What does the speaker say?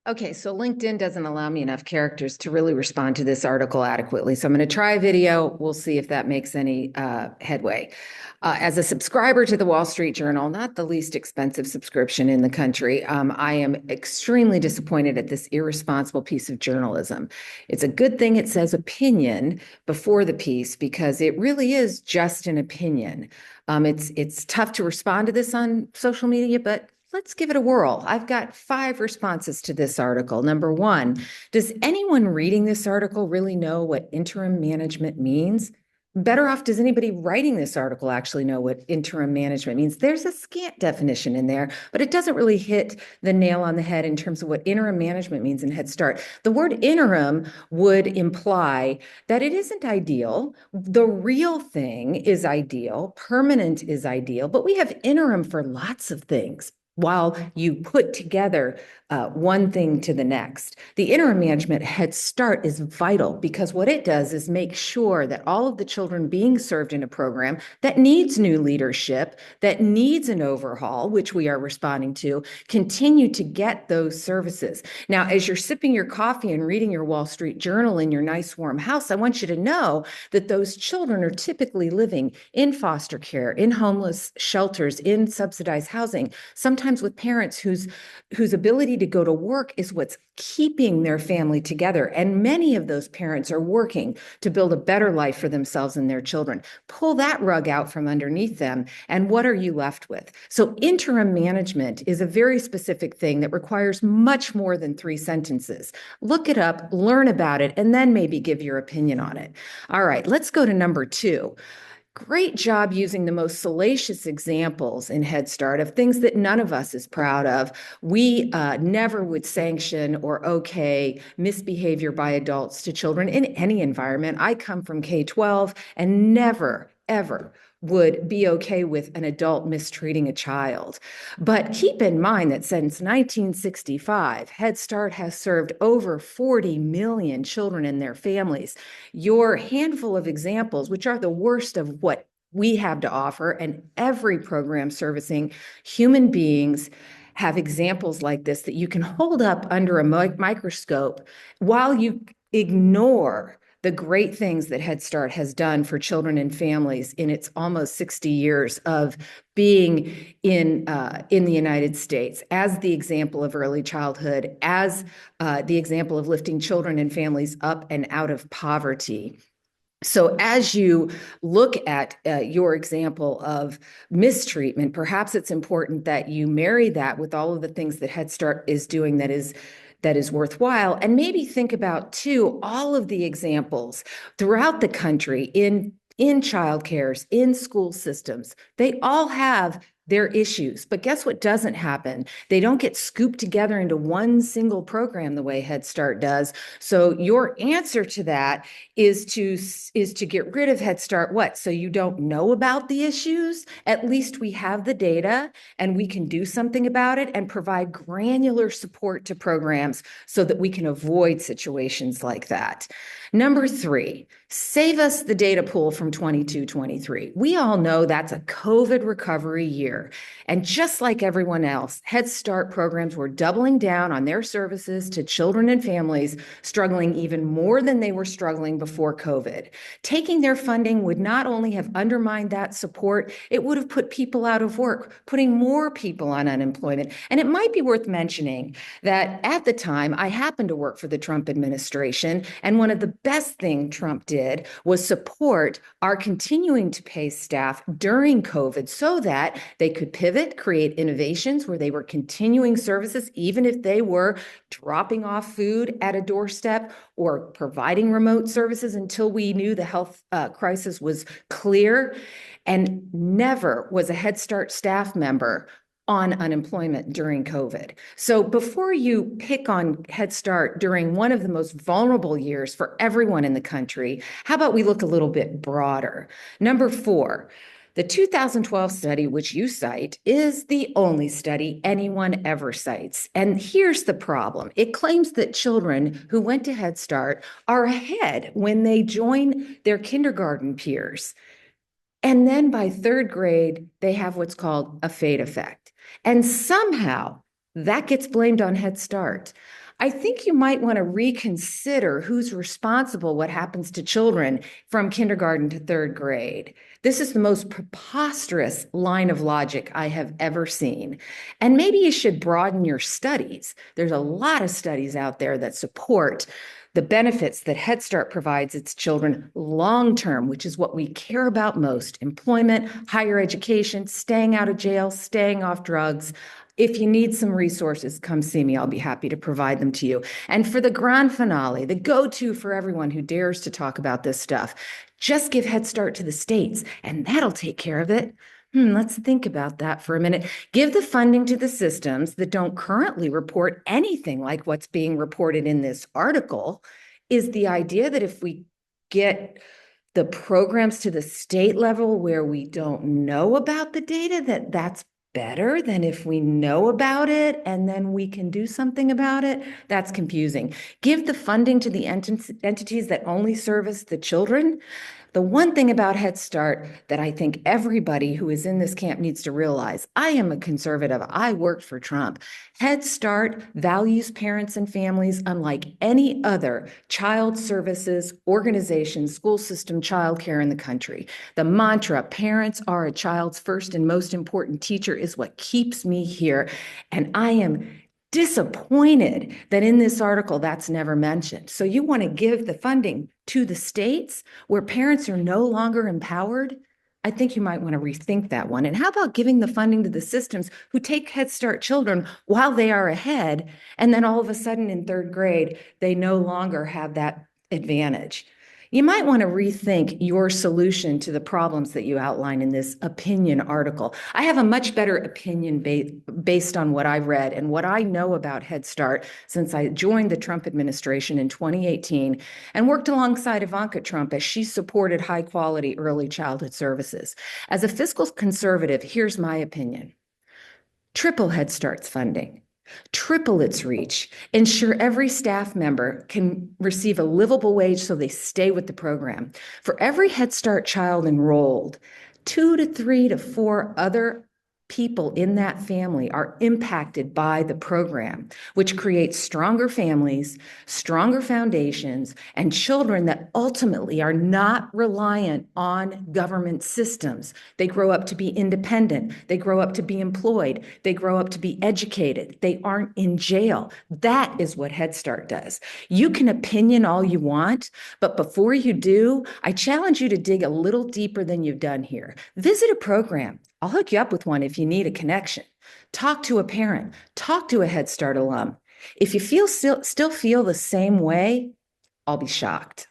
Okay, so LinkedIn doesn't allow me enough characters to really respond to this article adequately. So I'm going to try a video. We'll see if that makes any headway. As a subscriber to the Wall Street Journal, not the least expensive subscription in the country, I am extremely disappointed at this irresponsible piece of journalism. It's a good thing it says opinion before the piece because it really is just an opinion. It's tough to respond to this on social media, but let's give it a whirl. I've got 5 responses to this article. Number 1, does anyone reading this article really know what interim management means? Better off, does anybody writing this article actually know what interim management means? There's a scant definition in there, but it doesn't really hit the nail on the head in terms of what interim management means in Head Start. The word interim would imply that it isn't ideal. The real thing is ideal, permanent is ideal, but we have interim for lots of things while you put together one thing to the next. The interim management Head Start is vital because what it does is make sure that all of the children being served in a program that needs new leadership, that needs an overhaul, which we are responding to, continue to get those services. Now, as you're sipping your coffee and reading your Wall Street Journal in your nice warm house, I want you to know that those children are typically living in foster care, in homeless shelters, in subsidized housing, sometimes with parents whose ability to go to work is what's keeping their family together. And many of those parents are working to build a better life for themselves and their children. Pull that rug out from underneath them, and what are you left with? So interim management is a very specific thing that requires much more than 3 sentences. Look it up, learn about it, and then maybe give your opinion on it. All right, let's go to number 2. Great job using the most salacious examples in Head Start of things that none of us is proud of. We never would sanction or okay misbehavior by adults to children in any environment. I come from K-12 and never, ever would be okay with an adult mistreating a child. But keep in mind that since 1965, Head Start has served over 40 million children and their families. Your handful of examples, which are the worst of what we have to offer, and every program servicing human beings have examples like this that you can hold up under a microscope while you ignore the great things that Head Start has done for children and families in its almost 60 years of being in the United States, as the example of early childhood, as the example of lifting children and families up and out of poverty. So as you look at your example of mistreatment, perhaps it's important that you marry that with all of the things that Head Start is doing that is worthwhile. And maybe think about, too, all of the examples throughout the country in childcares, in school systems. They all have their issues. But guess what doesn't happen? They don't get scooped together into one single program the way Head Start does. So your answer to that is to get rid of Head Start. What? So you don't know about the issues? At least we have the data and we can do something about it and provide granular support to programs so that we can avoid situations like that. Number 3, save us the data pool from 22-23. We all know that's a COVID recovery year. And just like everyone else, Head Start programs were doubling down on their services to children and families struggling even more than they were struggling before COVID. Taking their funding would not only have undermined that support, it would have put people out of work, putting more people on unemployment. And it might be worth mentioning that at the time, I happened to work for the Trump administration, and one of the best things Trump did was support our continuing to pay staff during COVID so that they could pivot, create innovations where they were continuing services, even if they were dropping off food at a doorstep or providing remote services until we knew the health crisis was clear. And never was a Head Start staff member on unemployment during COVID. So before you pick on Head Start during one of the most vulnerable years for everyone in the country, how about we look a little bit broader? Number 4, the 2012 study, which you cite, is the only study anyone ever cites. And here's the problem. It claims that children who went to Head Start are ahead when they join their kindergarten peers. And then by 3rd grade, they have what's called a fade effect. And somehow that gets blamed on Head Start. I think you might want to reconsider who's responsible, what happens to children from kindergarten to third grade. This is the most preposterous line of logic I have ever seen. And maybe you should broaden your studies. There's a lot of studies out there that support the benefits that Head Start provides its children long term, which is what we care about most: employment, higher education, staying out of jail, staying off drugs. If you need some resources, come see me. I'll be happy to provide them to you. And for the grand finale, the go-to for everyone who dares to talk about this stuff, just give Head Start to the states, and that'll take care of it. Let's think about that for a minute. Give the funding to the systems that don't currently report anything like what's being reported in this article. Is the idea that if we get the programs to the state level where we don't know about the data, that's better than if we know about it and then we can do something about it? That's confusing. Give the funding to the entities that only service the children. The one thing about Head Start that I think everybody who is in this camp needs to realize: I am a conservative. I worked for Trump. Head Start values parents and families unlike any other child services organization, school system, childcare in the country. The mantra, parents are a child's first and most important teacher, is what keeps me here. And I am disappointed that in this article that's never mentioned. So you want to give the funding to the states where parents are no longer empowered? I think you might want to rethink that one. And how about giving the funding to the systems who take Head Start children while they are ahead, and then all of a sudden in third grade, they no longer have that advantage? You might want to rethink your solution to the problems that you outline in this opinion article. I have a much better opinion based on what I've read and what I know about Head Start since I joined the Trump administration in 2018 and worked alongside Ivanka Trump as she supported high-quality early childhood services. As a fiscal conservative, here's my opinion. Triple Head Start's funding. Triple its reach, ensure every staff member can receive a livable wage so they stay with the program. For every Head Start child enrolled, 2 to 3 to 4 other people in that family are impacted by the program, which creates stronger families, stronger foundations, and children that ultimately are not reliant on government systems. They grow up to be independent. They grow up to be employed. They grow up to be educated. They aren't in jail. That is what Head Start does. You can opinion all you want, but before you do, I challenge you to dig a little deeper than you've done here. Visit a program. I'll hook you up with one if you need a connection. Talk to a parent. Talk to a Head Start alum. If you still feel the same way, I'll be shocked.